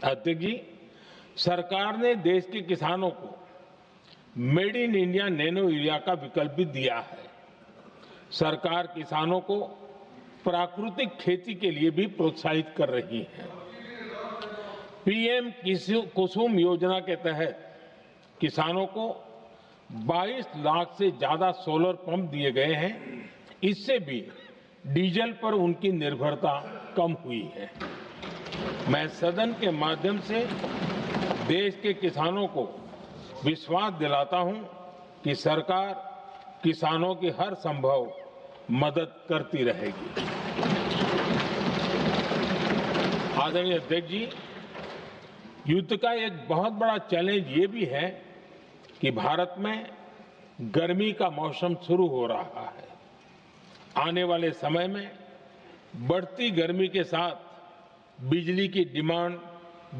अध्यक्ष जी, सरकार ने देश के किसानों को made in India nano urea का विकल्प भी दिया है। सरकार किसानों को प्राकृतिक खेती के लिए भी प्रोत्साहित कर रही है। पीएम कुसुम योजना के तहत किसानों को 22 लाख से ज्यादा सोलर पंप दिए गए हैं। इससे भी डीजल पर उनकी निर्भरता कम हुई है। मैं सदन के माध्यम से देश के किसानों को विश्वास दिलाता हूं कि सरकार किसानों की हर संभव मदद करती रहेगी। आदरणीय अध्यक्ष जी, युद्ध का एक बहुत बड़ा चैलेंज ये भी है कि भारत में गर्मी का मौसम शुरू हो रहा है। आने वाले समय में बढ़ती गर्मी के साथ बिजली की डिमांड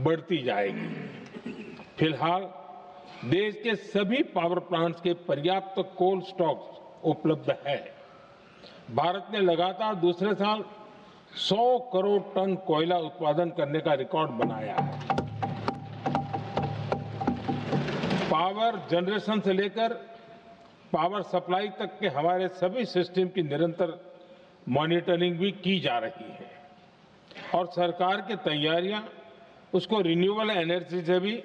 बढ़ती जाएगी। फिलहाल देश के सभी पावर प्लांट्स के पर्याप्त कोल स्टॉक उपलब्ध है। भारत ने लगातार दूसरे साल 100 करोड़ टन कोयला उत्पादन करने का रिकॉर्ड बनाया है। पावर जनरेशन से लेकर पावर सप्लाई तक के हमारे सभी सिस्टम की निरंतर मॉनिटरिंग भी की जा रही है और सरकार की तैयारियां उसको रिन्यूएबल एनर्जी से भी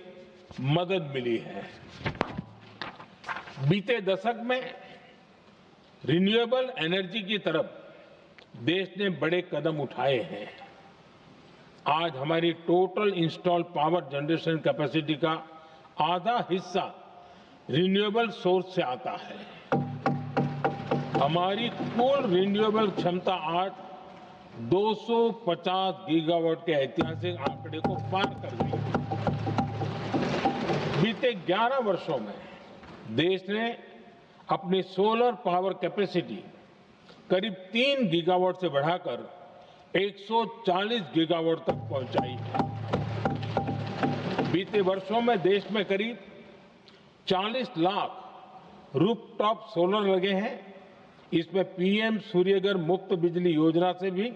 मदद मिली है। बीते दशक में रिन्यूएबल एनर्जी की तरफ देश ने बड़े कदम उठाए हैं। आज हमारी total installed power generation capacity का आधा हिस्सा रिन्यूएबल सोर्स से आता है। हमारी कुल रिन्यूएबल क्षमता आज 250 गीगावाट के ऐतिहासिक आंकड़े को पार कर गई है। बीते 11 वर्षों में देश ने अपनी सोलर पावर कैपेसिटी करीब 3 गीगावाट से बढ़ाकर 140 गीगावाट तक पहुंचाई है। बीते वर्षों में देश में करीब 40 लाख रूफटॉप सोलर लगे हैं। इसमें पीएम सूर्यघर मुफ्त बिजली योजना से भी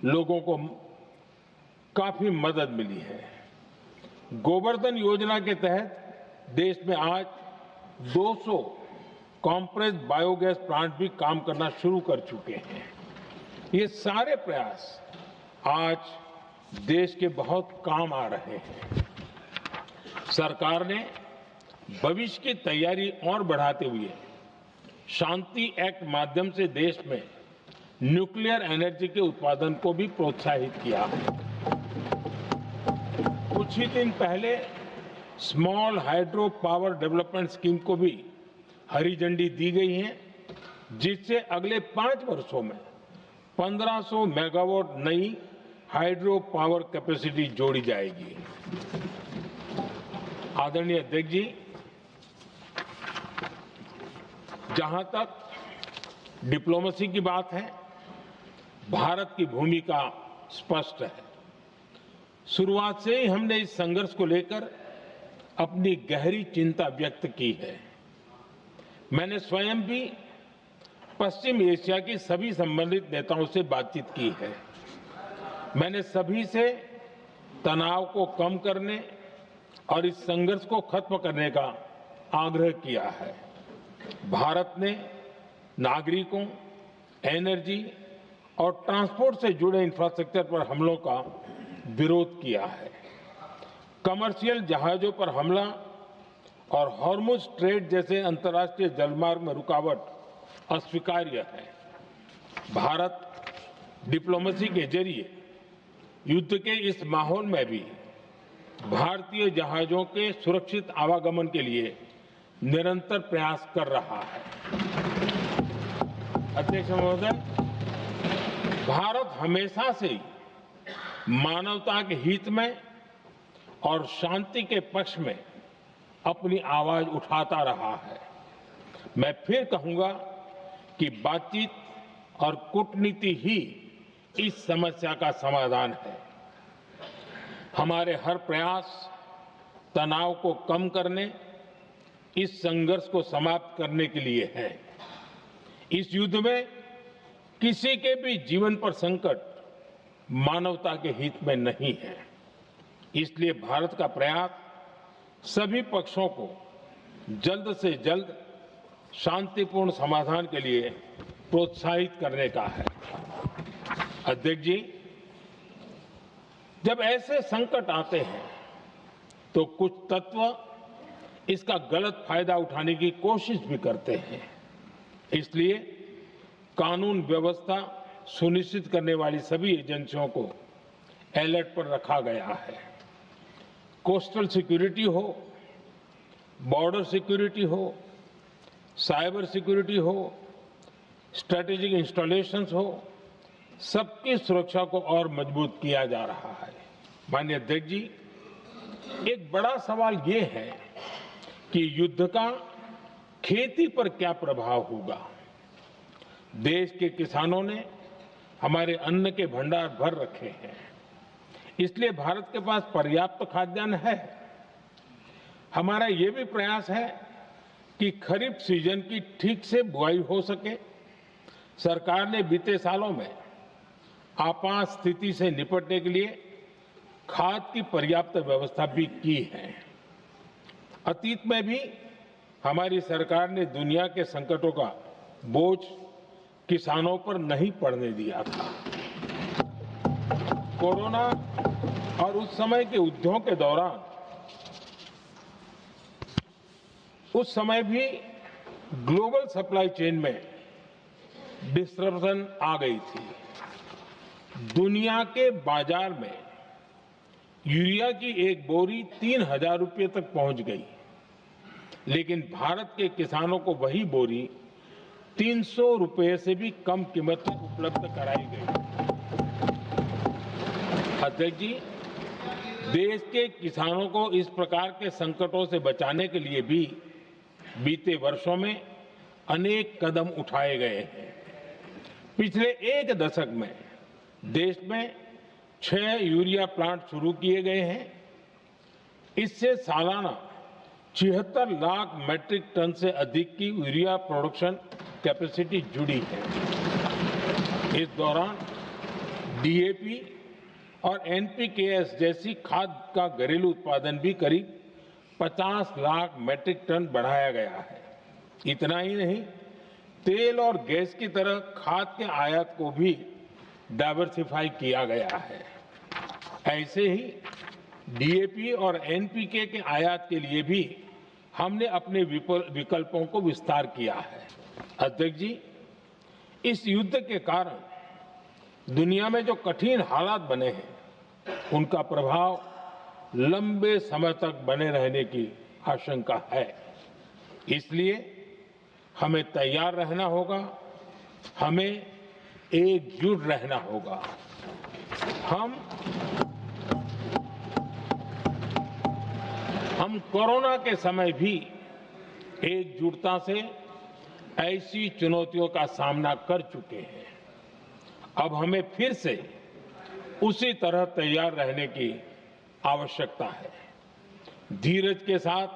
लोगों को काफी मदद मिली है। गोवर्धन योजना के तहत देश में आज 200 कॉम्प्रेस्ड बायोगैस प्लांट भी काम करना शुरू कर चुके हैं। ये सारे प्रयास आज देश के बहुत काम आ रहे हैं। सरकार ने भविष्य की तैयारी और बढ़ाते हुए शांति एक्ट माध्यम से देश में न्यूक्लियर एनर्जी के उत्पादन को भी प्रोत्साहित किया है। कुछ ही दिन पहले small hydro power development scheme को भी हरी झंडी दी गई है, जिससे अगले 5 वर्षों में 1500 मेगावाट नई हाइड्रो पावर कैपेसिटी जोड़ी जाएगी। आदरणीय अध्यक्ष जी, जहां तक डिप्लोमेसी की बात है, भारत की भूमिका स्पष्ट है। शुरुआत से ही हमने इस संघर्ष को लेकर अपनी गहरी चिंता व्यक्त की है। मैंने स्वयं भी पश्चिम एशिया की सभी संबंधित नेताओं से बातचीत की है। मैंने सभी से तनाव को कम करने और इस संघर्ष को खत्म करने का आग्रह किया है। भारत ने नागरिकों, एनर्जी और ट्रांसपोर्ट से जुड़े इंफ्रास्ट्रक्चर पर हमलों का विरोध किया है। कमर्शियल जहाजों पर हमला और हॉर्मुज स्ट्रेट जैसे अंतर्राष्ट्रीय जलमार्ग में रुकावट अस्वीकार्य है। भारत डिप्लोमेसी के जरिए युद्ध के इस माहौल में भी भारतीय जहाजों के सुरक्षित आवागमन के लिए निरंतर प्रयास कर रहा है। अध्यक्ष महोदय, भारत हमेशा से ही मानवता के हित में और शांति के पक्ष में अपनी आवाज उठाता रहा है। मैं फिर कहूंगा कि बातचीत और कूटनीति ही इस समस्या का समाधान है। हमारे हर प्रयास तनाव को कम करने, इस संघर्ष को समाप्त करने के लिए है। इस युद्ध में किसी के भी जीवन पर संकट मानवता के हित में नहीं है। इसलिए भारत का प्रयास सभी पक्षों को जल्द से जल्द शांतिपूर्ण समाधान के लिए प्रोत्साहित करने का है। अध्यक्ष जी, जब ऐसे संकट आते हैं तो कुछ तत्व इसका गलत फायदा उठाने की कोशिश भी करते हैं। इसलिए कानून व्यवस्था सुनिश्चित करने वाली सभी एजेंसियों को अलर्ट पर रखा गया है। कोस्टल सिक्योरिटी हो, बॉर्डर सिक्योरिटी हो, साइबर सिक्योरिटी हो, स्ट्रेटेजिक इंस्टॉलेशंस हो, सबकी सुरक्षा को और मजबूत किया जा रहा है। माननीय अध्यक्ष जी, एक बड़ा सवाल ये है कि युद्ध का खेती पर क्या प्रभाव होगा। देश के किसानों ने हमारे अन्न के भंडार भर रखे हैं, इसलिए भारत के पास पर्याप्त खाद्यान्न है। हमारा ये भी प्रयास है कि खरीफ सीजन की ठीक से बुआई हो सके। सरकार ने बीते सालों में आपात स्थिति से निपटने के लिए खाद की पर्याप्त व्यवस्था भी की है। अतीत में भी हमारी सरकार ने दुनिया के संकटों का बोझ किसानों पर नहीं पड़ने दिया था। कोरोना और उस समय के युद्धों के दौरान उस समय भी ग्लोबल सप्लाई चेन में डिस्टरप्शन आ गई थी। दुनिया के बाजार में यूरिया की एक बोरी 3,000 रुपये तक पहुंच गई, लेकिन भारत के किसानों को वही बोरी 300 रुपये से भी कम कीमत में उपलब्ध कराई गई। अध्यक्ष जी, देश के किसानों को इस प्रकार के संकटों से बचाने के लिए भी बीते वर्षों में अनेक कदम उठाए गए हैं। पिछले एक दशक में देश में 6 यूरिया प्लांट शुरू किए गए हैं। इससे सालाना 76 लाख मैट्रिक टन से अधिक की यूरिया प्रोडक्शन कैपेसिटी जुड़ी है। इस दौरान डीएपी और एनपीकेएस जैसी खाद का घरेलू उत्पादन भी करीब 50 लाख मैट्रिक टन बढ़ाया गया है। इतना ही नहीं, तेल और गैस की तरह खाद के आयात को भी डाइवर्सिफाई किया गया है। ऐसे ही डीएपी और एनपीके के आयात के लिए भी हमने अपने विकल्पों को विस्तार किया है। अध्यक्ष जी, इस युद्ध के कारण दुनिया में जो कठिन हालात बने हैं, उनका प्रभाव लंबे समय तक बने रहने की आशंका है। इसलिए हमें तैयार रहना होगा, हमें एकजुट रहना होगा। हम कोरोना के समय भी एकजुटता से ऐसी चुनौतियों का सामना कर चुके हैं। अब हमें फिर से उसी तरह तैयार रहने की आवश्यकता है। धीरज के साथ,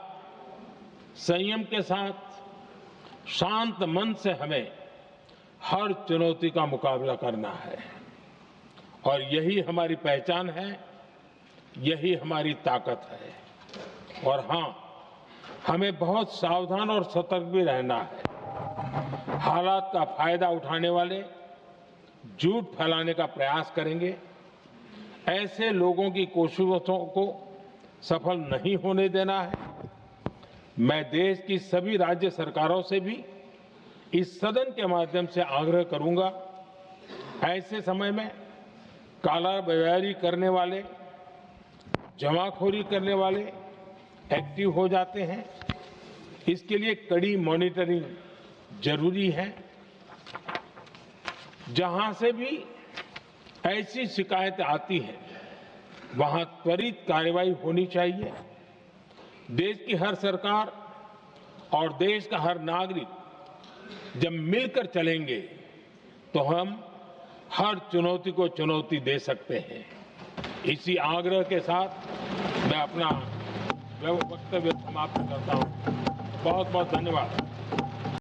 संयम के साथ, शांत मन से हमें हर चुनौती का मुकाबला करना है और यही हमारी पहचान है, यही हमारी ताकत है। और हां, हमें बहुत सावधान और सतर्क भी रहना है। हालात का फायदा उठाने वाले झूठ फैलाने का प्रयास करेंगे। ऐसे लोगों की कोशिशों को सफल नहीं होने देना है। मैं देश की सभी राज्य सरकारों से भी इस सदन के माध्यम से आग्रह करूंगा, ऐसे समय में कालाबाजारी करने वाले, जमाखोरी करने वाले एक्टिव हो जाते हैं। इसके लिए कड़ी मॉनिटरिंग जरूरी है। जहां से भी ऐसी शिकायतें आती हैं, वहां त्वरित कार्रवाई होनी चाहिए। देश की हर सरकार और देश का हर नागरिक जब मिलकर चलेंगे तो हम हर चुनौती को चुनौती दे सकते हैं। इसी आग्रह के साथ मैं अपना वक्तव्य समाप्त करता हूं। बहुत बहुत धन्यवाद।